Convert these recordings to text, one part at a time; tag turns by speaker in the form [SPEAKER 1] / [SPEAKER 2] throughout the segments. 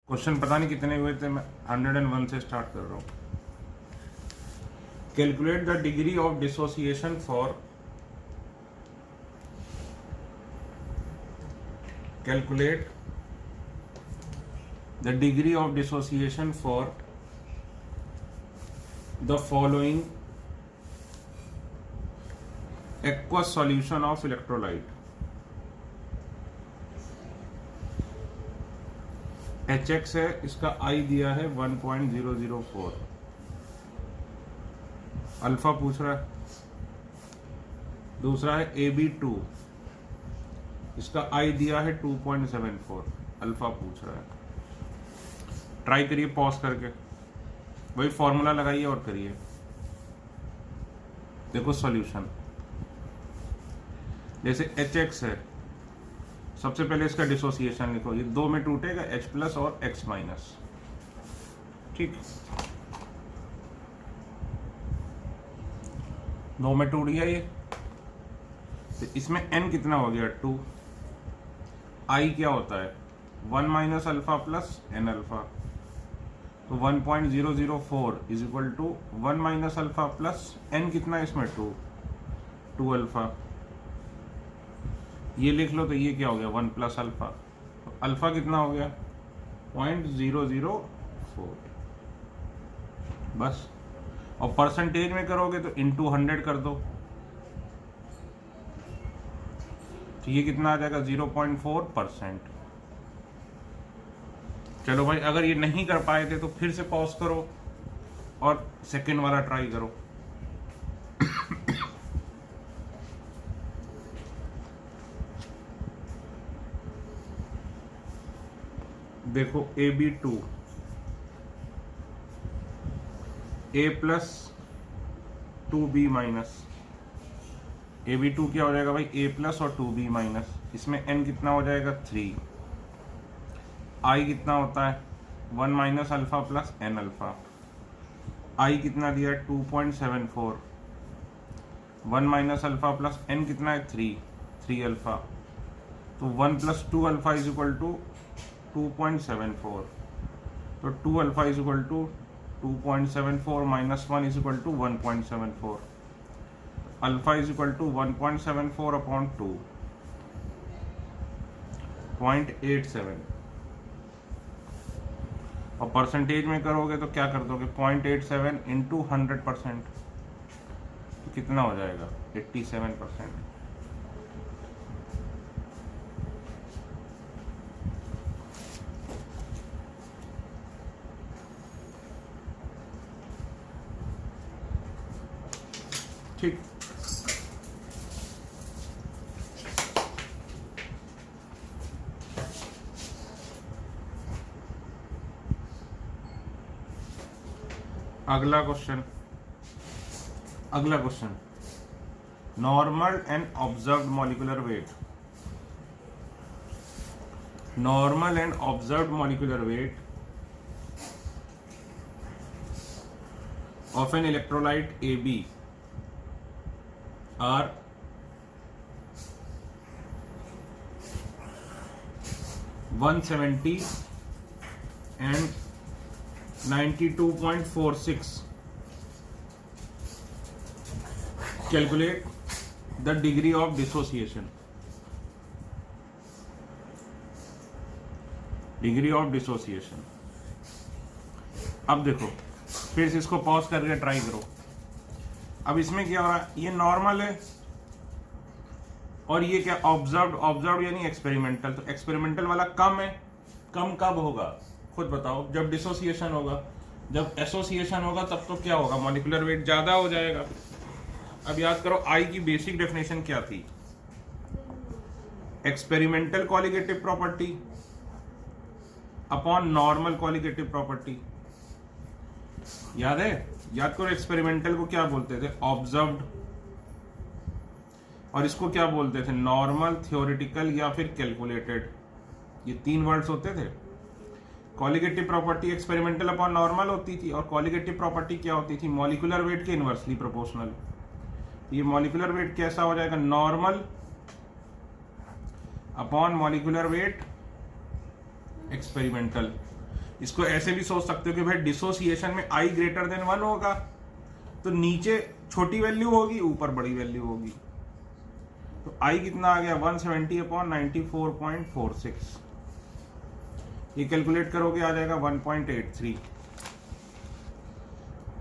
[SPEAKER 1] Question पता नहीं कितने हुए थे, मैं 101 से स्टार्ट कर रहा हूँ। Calculate the degree of dissociation for the following aqueous solution of electrolyte. HX है, इसका I दिया है 1.004, अल्फा पूछ रहा है। दूसरा है AB2, इसका I दिया है 2.74, अल्फा पूछ रहा है। ट्राई करिए पॉज करके, वही फॉर्मूला लगाइए और करिए। देखो सॉल्यूशन, जैसे HX है, सबसे पहले इसका डिसोसिएशन लिखो। ये दो में टूटेगा, H प्लस और X माइनस, ठीक। दो में टूट गया ये, तो इसमें N कितना हो गया 2। I क्या होता है 1 minus alpha plus N alpha, तो 1.004 is equal to 1 minus alpha plus N कितना है इसमें 2 अल्फा। ये लिख लो, तो ये क्या हो गया 1 प्लस अल्फा, तो अल्फा कितना हो गया 0.004 बस। और परसेंटेज में करोगे तो इंटू 100 कर दो, तो ये कितना आ जाएगा 0.4%। चलो भाई, अगर ये नहीं कर पाए थे तो फिर से पॉज करो और सेकेंड वाला ट्राई करो। देखो AB2 A plus 2B minus, AB2 क्या हो जाएगा भाई A प्लस और 2B माइनस, इसमें N कितना हो जाएगा 3। I कितना होता है 1 minus alpha plus N alpha, I कितना दिया है 2.74, 1 माइनस अल्फा प्लस N कितना है 3 अल्फा, तो 1 plus 2 alpha is equal to 2.74, तो 2 alpha is equal to 2.74 minus 1 is equal to 1.74, alpha is equal to 1.74 upon 2.87। और परसेंटेज में करोगे तो क्या कर दोगे 0.87 इंटू 100%, तो कितना हो जाएगा 87%। ठीक, अगला question normal and observed molecular weight of an electrolyte AB are 170 and 92.46. Calculate the degree of dissociation. अब देखो, फिर से इसको पॉज करके ट्राई करो। अब इसमें क्या हो रहा है, ये नॉर्मल है और ये क्या ऑब्जर्व्ड यानी एक्सपेरिमेंटल, तो एक्सपेरिमेंटल वाला कम है। कम कब होगा खुद बताओ, जब डिसोसिएशन होगा। जब एसोसिएशन होगा तब तो क्या होगा मॉलिक्यूलर वेट ज्यादा हो जाएगा। अब याद करो आई की बेसिक डेफिनेशन क्या थी, experimental colligative property upon normal colligative property. याद है, याद करो एक्सपेरिमेंटल को क्या बोलते थे ऑब्जर्व्ड, और इसको क्या बोलते थे नॉर्मल, थ्योरेटिकल या फिर कैलकुलेटेड। ये 3 वर्ड्स होते थे। Colligative property experimental upon normal होती थी, और कॉलिगेटिव प्रॉपर्टी क्या होती थी मॉलिक्यूलर वेट के इनवर्सली प्रोपोर्शनल। ये मॉलिक्यूलर वेट कैसा हो जाएगा normal upon molecular weight experimental. इसको ऐसे भी सोच सकते हो कि भाई डिसोसिएशन में आई ग्रेटर देन 1 होगा, तो नीचे छोटी वैल्यू होगी, ऊपर बड़ी वैल्यू होगी। तो आई कितना आ गया 170/94.46। ये कैलकुलेट करोगे आ जाएगा 1.83।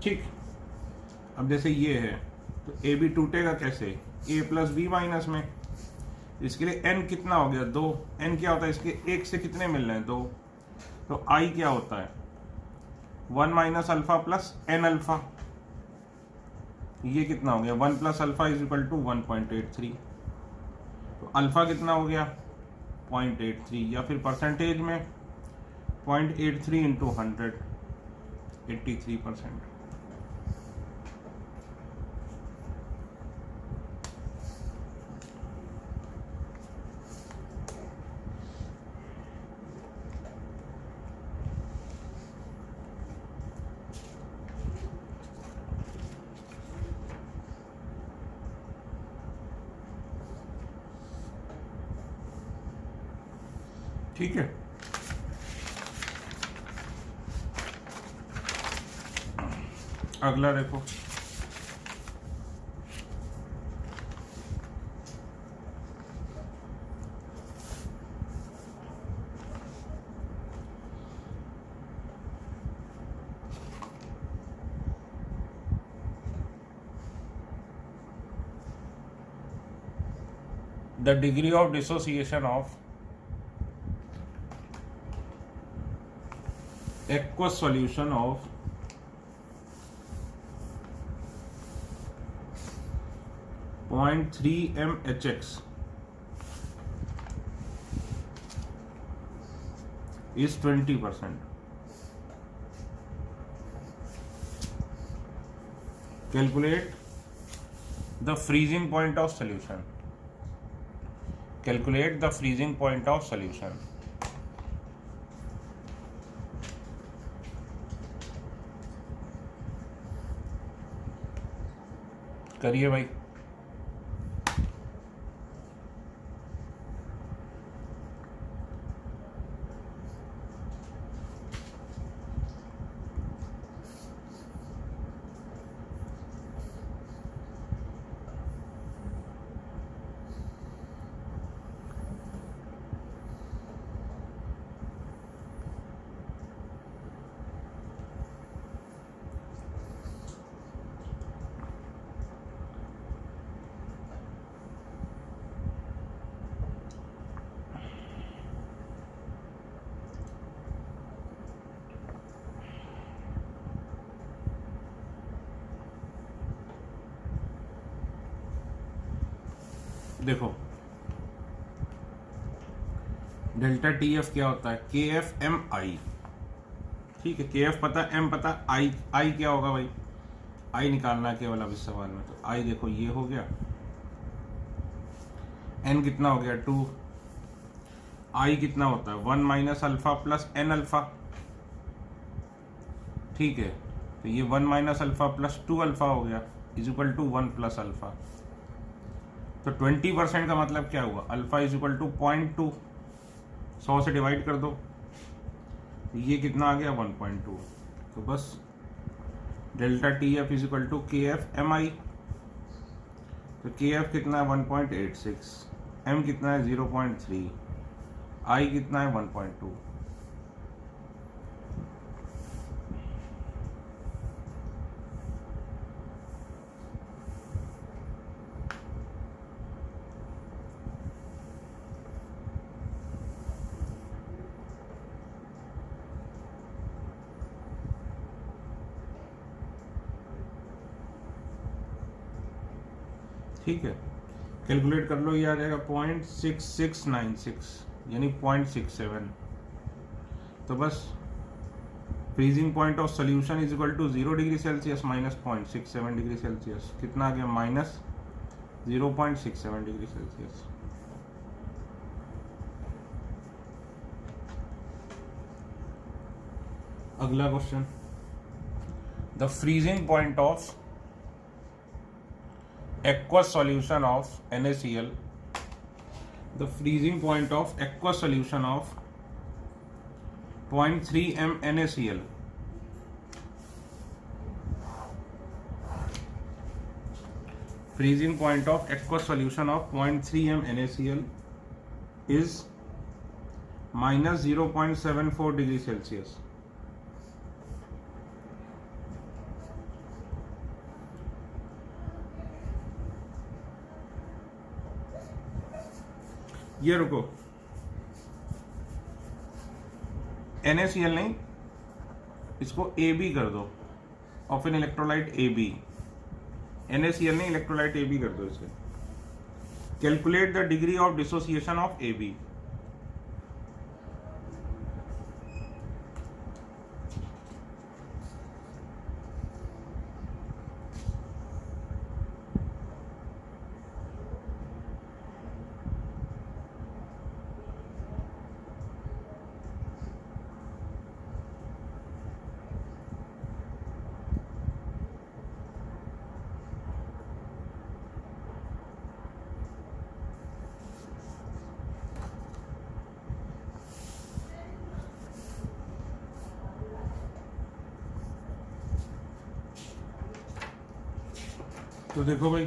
[SPEAKER 1] ठीक, अब जैसे ये है तो ए बी टूटेगा कैसे, ए प्लस बी माइनस में। इसके लिए एन कितना हो गया 2। एन क्या होता है, इसके एक से कितने मिल रहे हैं 2, तो आई क्या होता है 1 minus alpha plus N alpha. ये कितना हो गया 1 plus alpha is equal to 1.83। तो अल्फा कितना हो गया 0.83, या फिर परसेंटेज में 0.83 इंटू 100, 83%। ठीक है, अगला देखो। The degree of dissociation of aqueous solution of .3 mHx is 20%. Calculate the freezing point of solution. Calculate the freezing point of solution. करिए भाई। देखो डेल्टा टी एफ क्या होता है, के एफ एम आई। ठीक है, के एफ पता, एम पता, आई क्या होगा भाई, आई निकालना है केवल अब इस सवाल में। तो आई देखो ये हो गया, एन कितना हो गया 2, आई कितना होता है 1 minus alpha plus N alpha. ठीक है, तो ये 1 माइनस अल्फा प्लस 2 अल्फा हो गया is equal to 1 plus alpha. तो 20% का मतलब क्या हुआ, अल्फा इज इक्वल टू 0.2, 100 से डिवाइड कर दो, ये कितना आ गया 1.2। तो बस delta T F is equal to K F M I. तो के एफ कितना है 1.86, एम कितना है 0.3, आई कितना है 1.2। ठीक है, कैलकुलेट कर लो, ये आ जाएगा 0.6696 यानी 0.67। तो बस freezing point of solution is equal to 0 degree Celsius minus 0.67 degree Celsius. कितना आ गया माइनस 0.67 डिग्री सेल्सियस। अगला question, the freezing point of aqueous solution of NaCl, the freezing point of aqueous solution of 0.3 m NaCl. Freezing point of aqueous solution of 0.3 m NaCl is minus 0.74 degree Celsius. ये रुको, NaCl नहीं, इसको AB कर दो of an electrolyte AB. NaCl नहीं, electrolyte AB कर दो इसके. Calculate the degree of dissociation of AB. तो देखो भाई,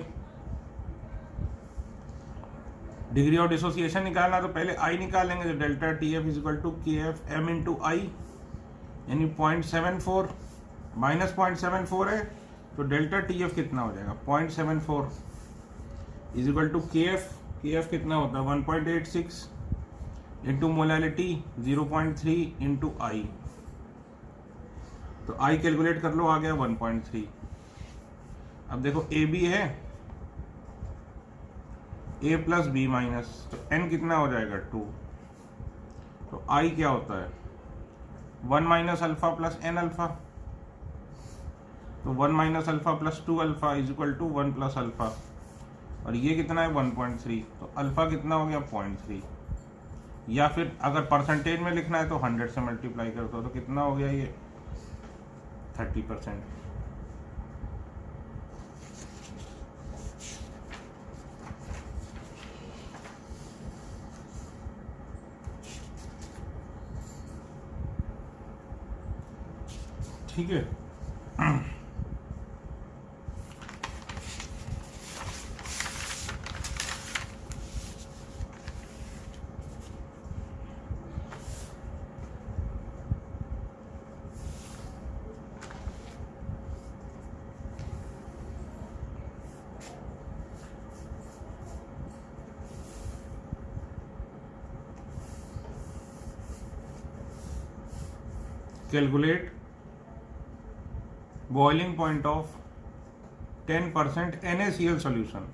[SPEAKER 1] डिग्री ऑफ डिसोसिएशन निकालना तो पहले आई निकालेंगे. तो delta T F is equal to K F M into I, यानी 0.74 माइनस 0.74 है. तो डेल्टा टी एफ कितना हो जाएगा? 0.74 is equal to K F कितना होता है? 1.86 इंटू मोलैलिटी 0.3 इंटू आई. तो आई कैलकुलेट कर लो, आ गया 1.3. अब देखो ए बी है, ए प्लस बी माइनस, तो एन कितना हो जाएगा? 2. तो आई क्या होता है? 1 minus alpha plus N alpha. तो 1 minus alpha plus 2 alpha is equal to 1 plus alpha. और ये कितना है? 1.3. तो अल्फा कितना हो गया? 0.3. या फिर अगर परसेंटेज में लिखना है तो 100 से मल्टीप्लाई कर दो. तो कितना हो गया? ये 30%. ठीक है. Calculate boiling point of 10% NaCl solution.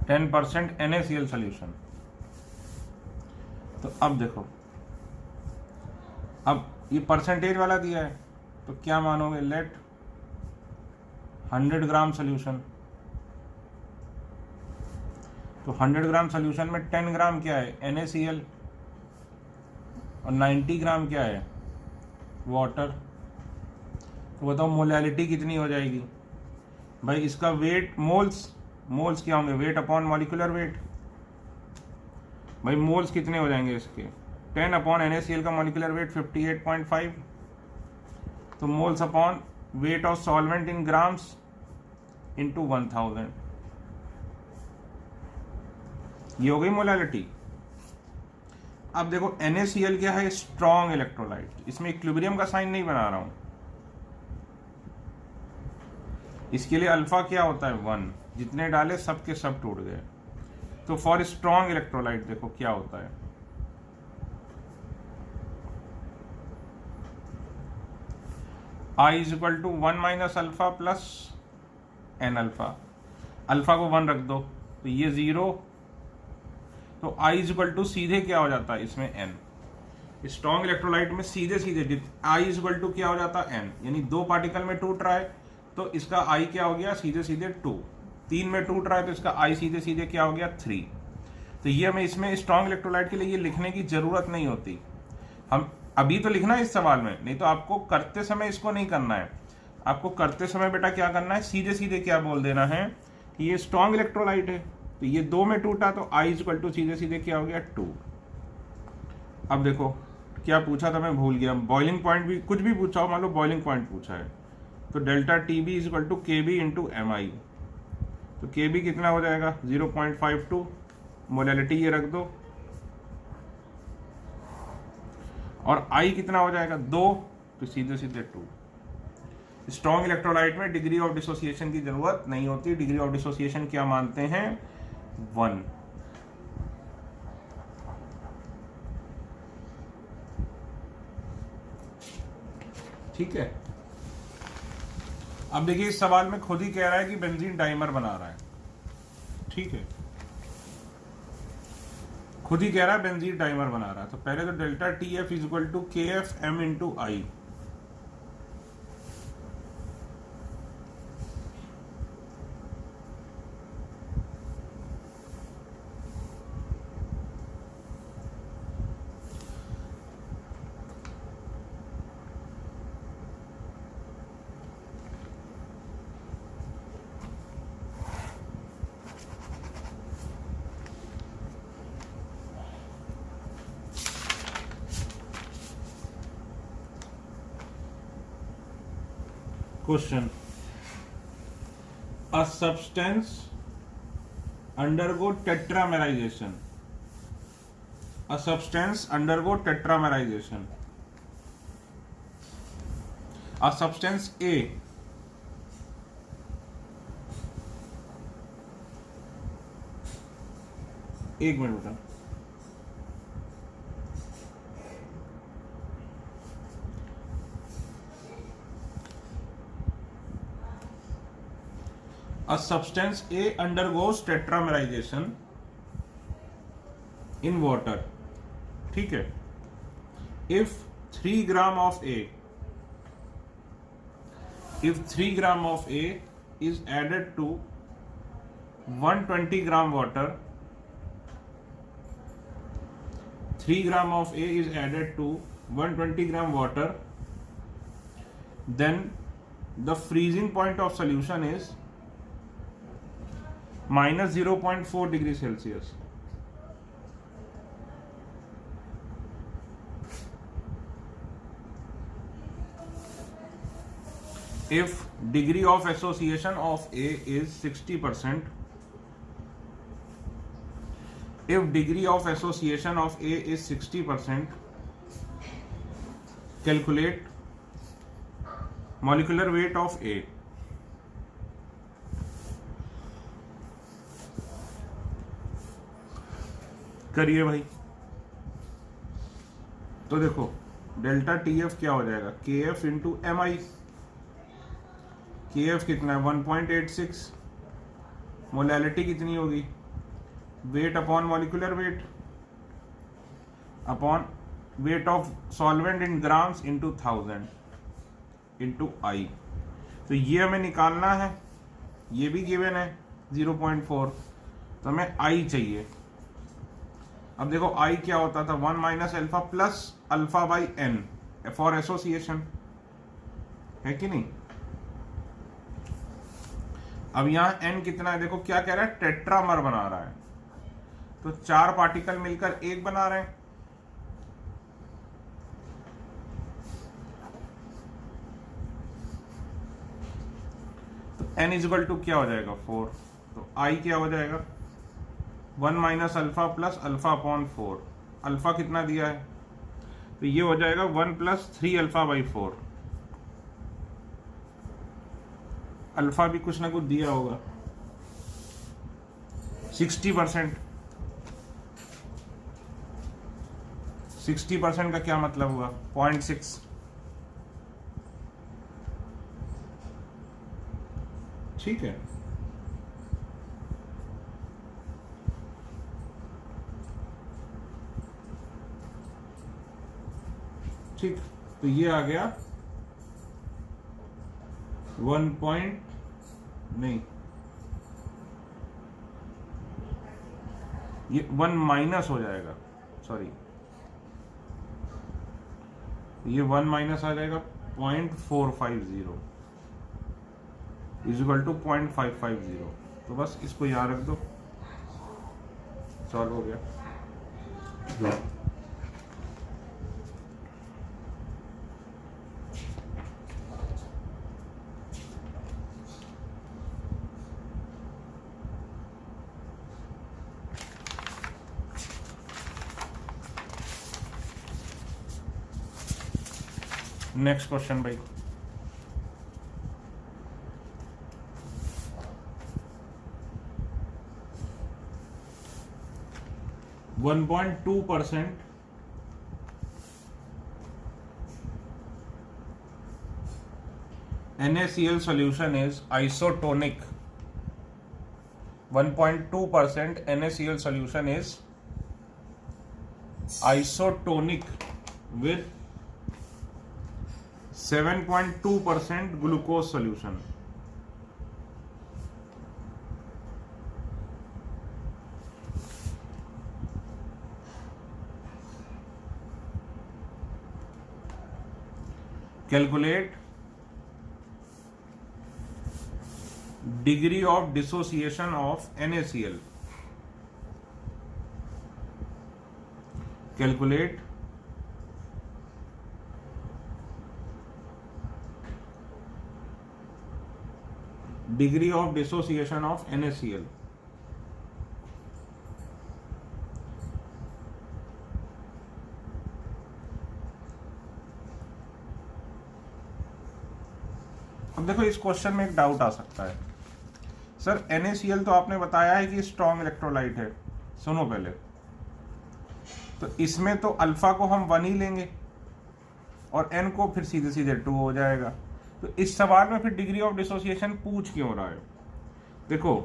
[SPEAKER 1] %, NaCl solution. तो अब देखो, अब ये परसेंटेज वाला दिया है तो क्या मानोगे? लेट 100 ग्राम सोल्यूशन. तो 100 ग्राम सोल्यूशन में 10 ग्राम क्या है? NaCl. और 90 ग्राम क्या है? वाटर. तो बताओ मोलैलिटी कितनी हो जाएगी भाई? इसका वेट मोल्स क्या होंगे? Weight upon molecular weight. भाई मोल्स कितने हो जाएंगे इसके? 10 अपॉन NaCl का मॉलिक्यूलर वेट 58.5. तो moles upon weight of solvent in grams into 1000. ये हो गई मोलैलिटी. अब देखो NaCl क्या है? Strong electrolyte. इसमें इक्विलिब्रियम का साइन नहीं बना रहा हूं. इसके लिए अल्फा क्या होता है? 1. जितने डाले सब के सब टूट गए. तो फॉर स्ट्रॉन्ग इलेक्ट्रोलाइट देखो क्या होता है. I is equal to 1 minus alpha plus N alpha. Alpha को 1 रख दो तो ये 0, तो I इज इक्वल टू सीधे क्या हो जाता है इसमें n। स्ट्रॉन्ग इलेक्ट्रोलाइट में सीधे सीधे I इज इक्वल टू क्या हो जाता है n, यानी 2 पार्टिकल में टूट रहा है तो इसका I क्या हो गया सीधे सीधे 2, 3 में टूट रहा है तो इसका I सीधे सीधे क्या हो गया 3। तो ये हमें इसमें स्ट्रॉन्ग इलेक्ट्रोलाइट के लिए ये लिखने की जरूरत नहीं होती, हम अभी तो लिखना है इस सवाल में, नहीं तो आपको करते समय इसको नहीं करना है। आपको करते समय बेटा क्या करना है, सीधे सीधे क्या बोल देना है कि ये स्ट्रॉन्ग इलेक्ट्रोलाइट है, तो ये 2 में टूटा तो I इज इक्वल टू सीधे सीधे क्या हो गया 2। अब देखो क्या पूछा था मैं भूल गया, बॉइलिंग पॉइंट भी कुछ भी पूछा हो, मान लो बॉइलिंग पॉइंट पूछा है, तो delta TB is equal to KB into MI, तो KB कितना हो जाएगा 0.52, मोलैलिटी ये रख दो, और I कितना हो जाएगा 2, तो सीधे सीधे 2। स्ट्रॉन्ग इलेक्ट्रोलाइट में डिग्री ऑफ डिसोसिएशन की जरूरत नहीं होती, डिग्री ऑफ डिसोसिएशन क्या मानते हैं 1। ठीक है। अब देखिए इस सवाल में खुद ही कह रहा है कि बेंजीन डाइमर बना रहा है, ठीक है, खुद ही कह रहा है बेंजीन डाइमर बना रहा है, तो पहले तो delta TF is equal to KF M into I। Question: A substance undergo tetramerization. A substance undergo tetramerization. A substance A एक मिनट बेटा, a substance A undergoes tetramerization in water, ठीक है, if 3 gram of A is added to 120 gram water, 3 gram of A is added to 120 gram water, then the freezing point of solution is minus 0.4 degree Celsius. If degree of association of A is 60%, if degree of association of A is 60%, calculate molecular weight of A. करिए भाई, तो देखो delta TF क्या हो जाएगा KF into MI, KF कितना है 1.86, molality कितनी होगी, weight upon molecular weight upon weight of solvent in grams into 1000 into I, तो ये हमें निकालना है, ये भी गिवन है 0.4, तो हमें I चाहिए। अब देखो I क्या होता था 1 minus alpha plus alpha by n for association, है कि नहीं। अब यहाँ n कितना है, देखो क्या कह रहा है टेट्रामर बना रहा है, तो 4 पार्टिकल मिलकर एक बना रहे हैं, तो n इज इक्वल टू क्या हो जाएगा 4, तो I क्या हो जाएगा 1 minus alpha plus alpha upon 4, alpha कितना दिया है, तो ये हो जाएगा 1 प्लस 3 अल्फा बाई 4, अल्फा भी कुछ ना कुछ दिया होगा 60%, 60% का क्या मतलब हुआ 0.6, ठीक है। ठीक, तो ये आ गया 1 पॉइंट नहीं, ये 1 माइनस हो जाएगा, सॉरी ये 1 माइनस आ जाएगा 0.450 इजिकल टू 0.550। तो बस इसको यहाँ रख दो, सॉल्व हो गया। नेक्स्ट क्वेश्चन भाई, one 1.2% NaCl solution is isotonic. 1.2% NaCl solution is isotonic with 7.2% glucose solution. Calculate degree of dissociation of NaCl. Calculate degree of dissociation of NaCl. अब देखो इस क्वेश्चन में एक डाउट आ सकता है, सर NaCl तो आपने बताया है कि स्ट्रॉन्ग इलेक्ट्रोलाइट है। सुनो पहले, तो इसमें तो अल्फा को हम 1 ही लेंगे और n को फिर सीधे सीधे 2 हो जाएगा। तो इस सवाल में फिर डिग्री ऑफ डिसोसिएशन पूछ क्यों रहा है? देखो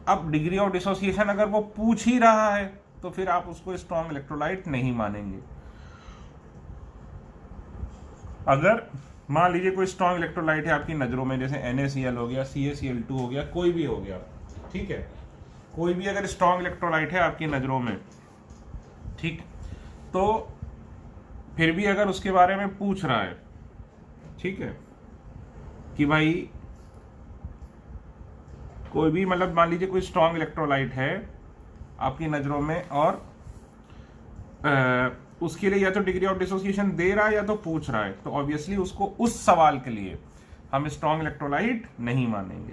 [SPEAKER 1] अब डिग्री ऑफ डिसोसिएशन अगर वो पूछ ही रहा है तो फिर आप उसको स्ट्रॉन्ग इलेक्ट्रोलाइट नहीं मानेंगे। अगर मान लीजिए कोई स्ट्रॉन्ग इलेक्ट्रोलाइट है आपकी नजरों में, जैसे NaCl हो गया, CaCl2 हो गया, कोई भी हो गया, ठीक है, कोई भी अगर स्ट्रॉन्ग इलेक्ट्रोलाइट है आपकी नजरों में, ठीक, तो फिर भी अगर उसके बारे में पूछ रहा है, ठीक है, कि भाई कोई भी मतलब मान लीजिए कोई स्ट्रॉन्ग इलेक्ट्रोलाइट है आपकी नजरों में और उसके लिए या तो डिग्री ऑफ डिसोसिएशन दे रहा है या तो पूछ रहा है, तो ऑब्वियसली उसको उस सवाल के लिए हम स्ट्रॉन्ग इलेक्ट्रोलाइट नहीं मानेंगे।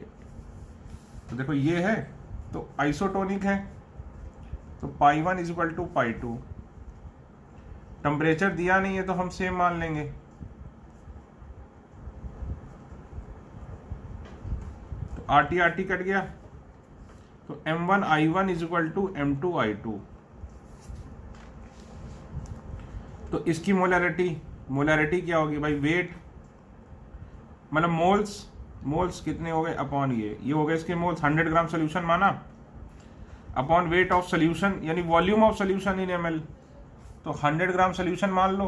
[SPEAKER 1] तो देखो ये है तो आइसोटोनिक है, तो π1 इक्वल टू π2, टेम्परेचर दिया नहीं है तो हम सेम मान लेंगे। तो RT RT कट गया, तो M1I1 इक्वल टू M2I2। तो इसकी मोलैरिटी क्या होगी भाई? वेट मतलब मोल्स कितने हो गए अपॉन ये हो गए इसके मोल्स। 100 ग्राम सोल्यूशन माना अपॉन वेट ऑफ सोल्यूशन यानी volume of solution in ml, तो 100 ग्राम सोल्यूशन मान लो।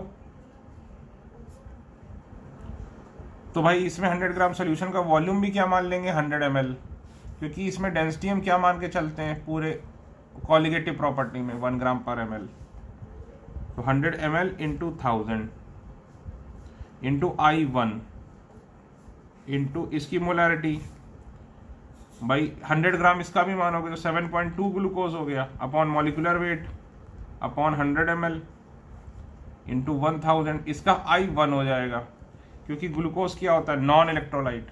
[SPEAKER 1] तो भाई इसमें 100 ग्राम सोल्यूशन का वॉल्यूम भी क्या मान लेंगे? 100 ml, क्योंकि इसमें डेंसिटी हम क्या मान के चलते हैं पूरे कॉलिगेटिव प्रॉपर्टी में 1 ग्राम पर ml। तो 100 ml into 1000 into I1 into इसकी मोलैरिटी, भाई 100 ग्राम इसका भी मानोगे तो 7.2 ग्लूकोज हो गया upon molecular weight upon 100 ml into 1000, इसका I1 हो जाएगा, क्योंकि ग्लूकोज क्या होता है? Non electrolyte.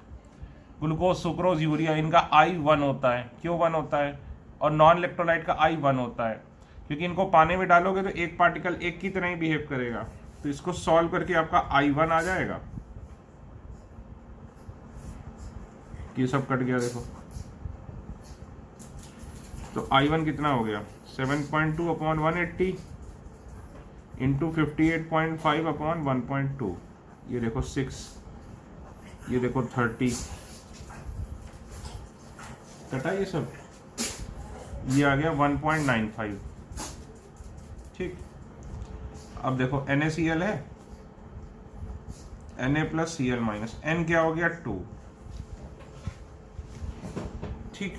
[SPEAKER 1] Glucose, sucrose, urea, इनका I1 होता है। क्यों 1 होता है? और नॉन इलेक्ट्रोलाइट का I1 होता है क्योंकि इनको पानी में डालोगे तो एक पार्टिकल एक की तरह ही बिहेव करेगा। तो इसको सॉल्व करके आपका I1 आ जाएगा। ये सब कट गया देखो, तो I1 कितना हो गया? 7.2 अपॉन 180 इंटू 58.5 अपॉन 1.2, ये देखो 6, ये देखो 30, कटा ये सब, ये आ गया 1.95। ठीक, अब देखो NaCl है Na plus Cl minus, n क्या हो गया 2, ठीक,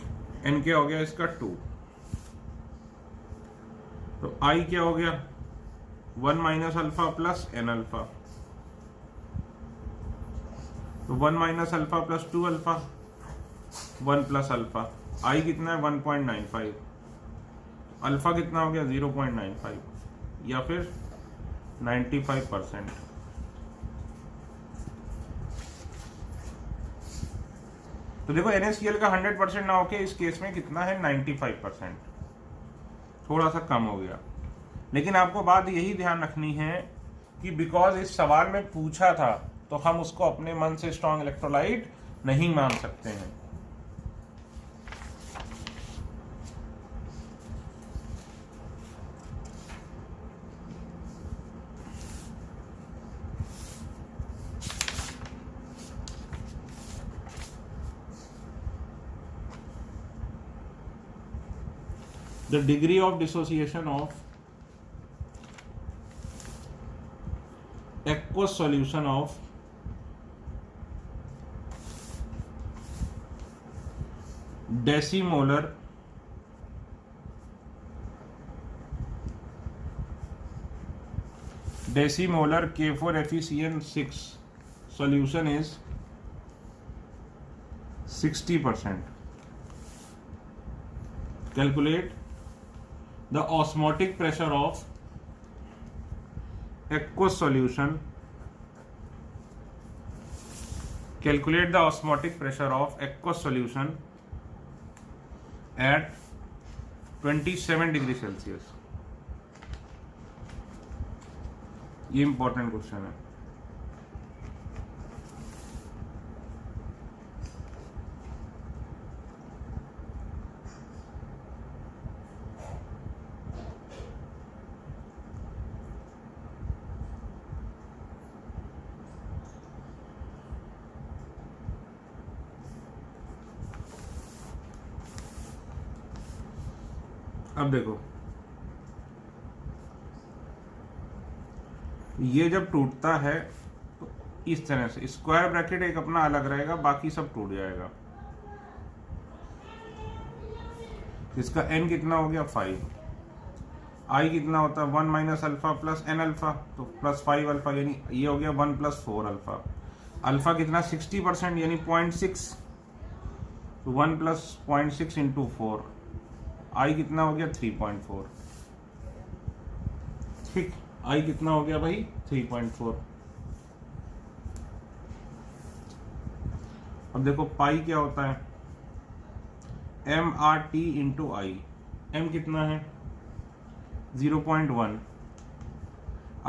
[SPEAKER 1] n क्या हो गया इसका 2, तो I क्या हो गया 1 minus alpha plus n alpha, तो 1 minus alpha plus 2 alpha 1 plus alpha, I कितना है 1.95, अल्फा कितना हो गया 0.95 या फिर 95%। तो देखो NaCl का 100% ना होके इस केस में कितना है 95%, थोड़ा सा कम हो गया। लेकिन आपको बात यही ध्यान रखनी है कि बिकॉज इस सवाल में पूछा था तो हम उसको अपने मन से स्ट्रॉन्ग इलेक्ट्रोलाइट नहीं मान सकते हैं। The degree of dissociation of aqueous solution of decimolar K4FeCN6 solution is 60%. Calculate the osmotic pressure of aqueous solution. Calculate the osmotic pressure of aqueous solution at 27 degree Celsius. ये important question है। अब देखो ये जब टूटता है तो इस तरह से स्क्वायर ब्रैकेट एक अपना अलग रहेगा, बाकी सब टूट जाएगा। इसका n कितना हो गया 5, I कितना होता है 1 minus alpha plus n alpha, तो प्लस 5 अल्फा, यानी ये हो गया 1 प्लस 4 अल्फा। अल्फा कितना 60% यानी 0.6, तो 1 प्लस 0.6 इंटू 4, I कितना हो गया 3.4, ठीक, I कितना हो गया भाई 3.4। अब देखो पाई क्या होता है MRT इंटू I, M कितना है 0.1,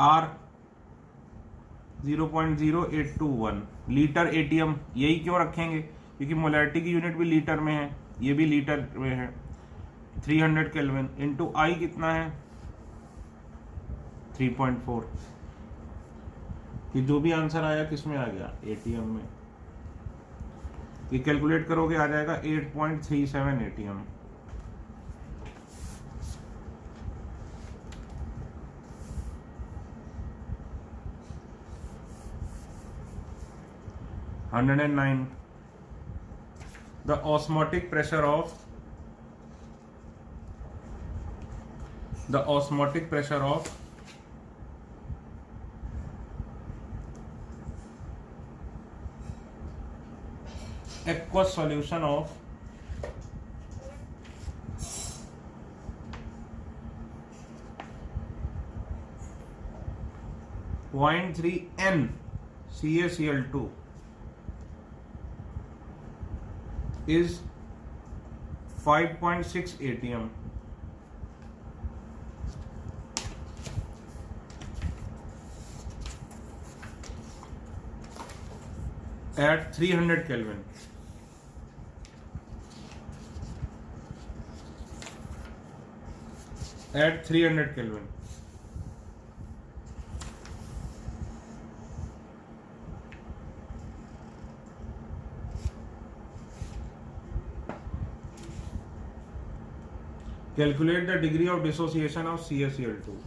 [SPEAKER 1] R 0.0821 लीटर ATM। यही क्यों रखेंगे क्योंकि मोलैरिटी की यूनिट भी लीटर में है, ये भी लीटर में है। 300 केल्विन इंटू I कितना है 3.4, कि जो भी आंसर आया किस में आ गया ATM में। ये कैलकुलेट करोगे आ जाएगा 8.37 ATM। The osmotic pressure of aqueous solution of (0.3N CaCl2) is 5.6 ATM at 300 Kelvin. At 300 Kelvin. Calculate the degree of dissociation of CaCl2.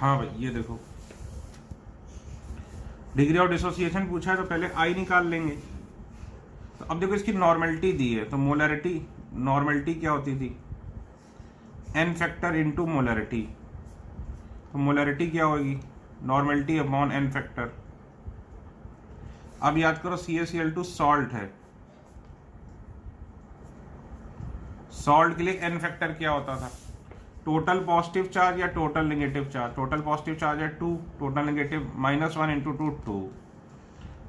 [SPEAKER 1] हाँ भाई ये देखो डिग्री ऑफ डिसोसिएशन पूछा है तो पहले आई निकाल लेंगे। तो अब देखो इसकी नॉर्मेलिटी दी है तो मोलरिटी, नॉर्मेलिटी क्या होती थी एन फैक्टर इनटू मोलरिटी, तो मोलरिटी क्या होगी नॉर्मेलिटी अपॉन एन फैक्टर। अब याद करो CaCl2 सॉल्ट है, सॉल्ट के लिए एन फैक्टर क्या होता था टोटल पॉजिटिव चार्ज या total negative charge, total positive charge है 2, टोटल नेगेटिव -1 इंटू 2 2,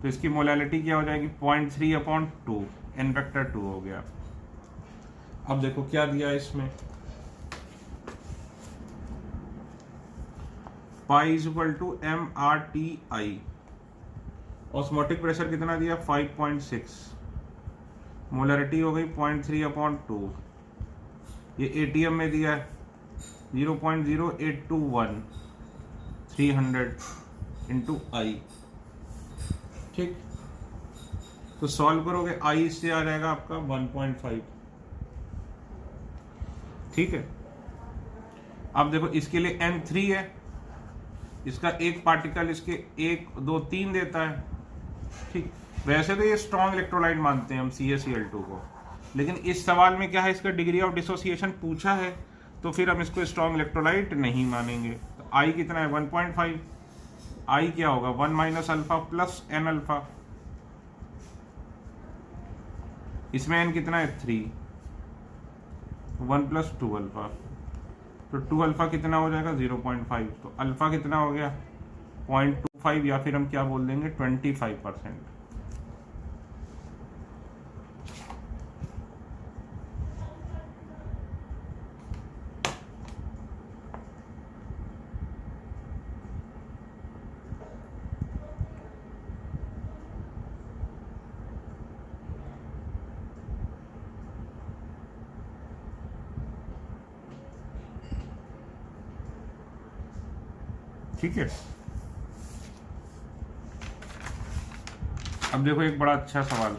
[SPEAKER 1] तो इसकी मोलैलिटी क्या हो जाएगी 0.3/2, एन फैक्टर 2 हो गया। अब देखो क्या दिया है इसमें पाई = mRTI, ऑस्मोटिक प्रेशर कितना दिया 5.6, मोलरिटी हो गई 0.3/2, ये ATM में दिया है 0.0821 300 इंटू I, ठीक। तो सॉल्व करोगे I इससे आ जाएगा आपका 1.5, ठीक है। अब देखो इसके लिए N3 है, इसका एक पार्टिकल इसके 1 2 3 देता है, ठीक। वैसे तो ये स्ट्रॉन्ग इलेक्ट्रोलाइट मानते हैं हम CaCl2 को, लेकिन इस सवाल में क्या है इसका डिग्री ऑफ डिसोसिएशन पूछा है तो फिर हम इसको स्ट्रॉन्ग इलेक्ट्रोलाइट नहीं मानेंगे। तो I कितना है 1.5, I क्या होगा 1 - अल्फा प्लस n अल्फा, इसमें n कितना है 3, 1 + 2 अल्फा, तो 2 अल्फा कितना हो जाएगा 0.5, तो अल्फा कितना हो गया 0.25 या फिर हम क्या बोल देंगे 25%। ठीक है। अब देखो एक बड़ा अच्छा सवाल,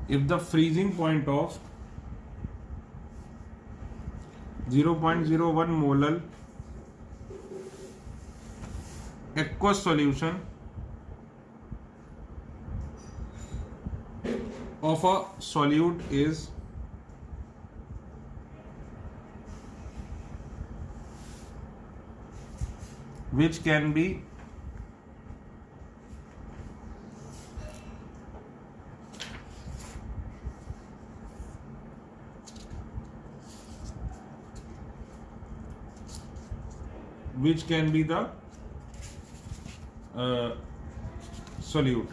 [SPEAKER 1] if the freezing point of 0.01 molar aqueous solution of a solute is which can be the solute।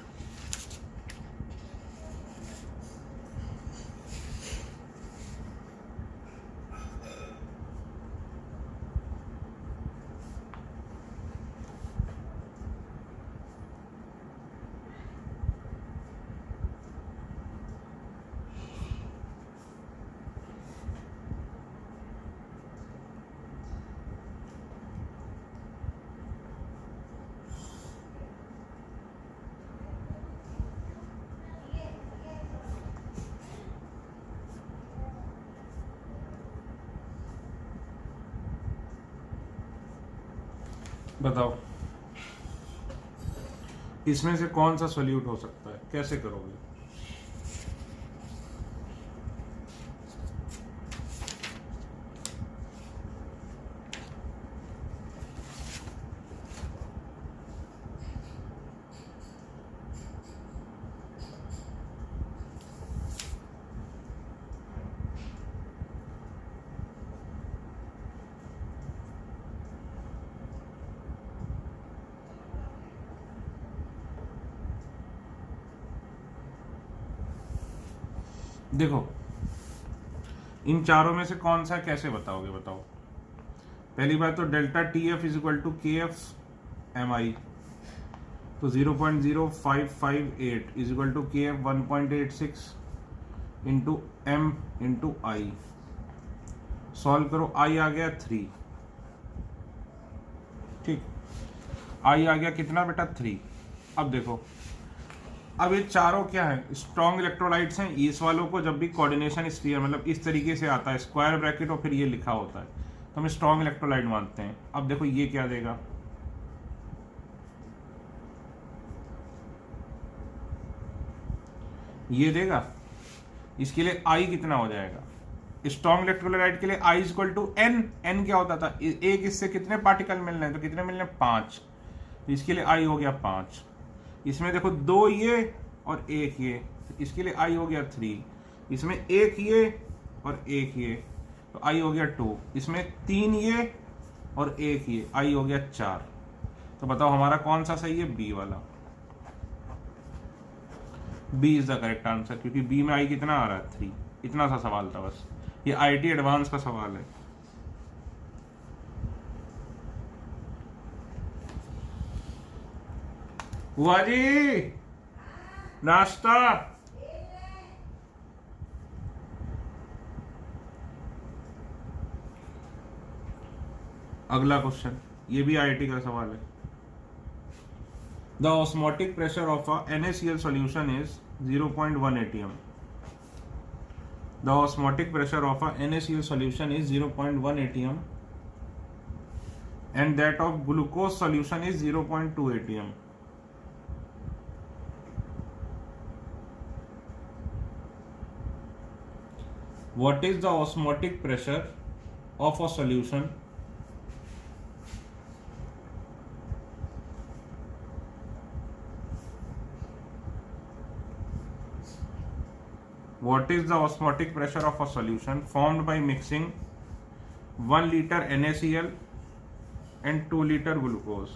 [SPEAKER 1] बताओ इसमें से कौन सा सोल्यूट हो सकता है, कैसे करोगे? देखो इन चारों में से कौन सा कैसे बताओगे, बताओ। पहली बात तो डेल्टा TF = KF MI, तो 0.0558 = KF 1.86 into M into I। Solve करो, आई आ गया 3, ठीक, आई आ गया कितना बेटा 3। अब देखो, अब ये चारों क्या है, स्ट्रॉन्ग इलेक्ट्रोलाइट्स हैं। इस वालों को जब भी कोऑर्डिनेशन स्फीयर मतलब इस तरीके से आता है, स्क्वायर ब्रैकेट और फिर ये लिखा होता है, तो हम स्ट्रॉन्ग इलेक्ट्रोलाइट मानते हैं। अब देखो ये क्या देगा, ये देगा, इसके लिए आई कितना हो जाएगा, स्ट्रॉन्ग इलेक्ट्रोलाइट के लिए I equal to N. N क्या होता था, एक इससे कितने पार्टिकल मिलने हैं, तो कितने मिलने हैं 5, तो इसके लिए आई हो गया 5। इसमें देखो 2 ये और 1 ये, इसके लिए आई हो गया 3। इसमें 1 ये और 1 ये, तो आई हो गया 2। इसमें 3 ये और 1 ये, आई हो गया 4। तो बताओ हमारा कौन सा सही है, बी वाला। B is the correct answer, क्योंकि बी में आई कितना आ रहा है 3। इतना सा सवाल था बस, ये आईटी एडवांस का सवाल है। बुआ जी नाश्ता। अगला क्वेश्चन, ये भी आईटी का सवाल है। The osmotic pressure of a NaCl solution is 0.1 atm. The osmotic pressure of a NaCl solution is 0.1 atm and that of glucose solution is 0.2 atm. What is the osmotic pressure of a solution What is the osmotic pressure of a solution formed by mixing 1 liter NaCl and 2 liter glucose?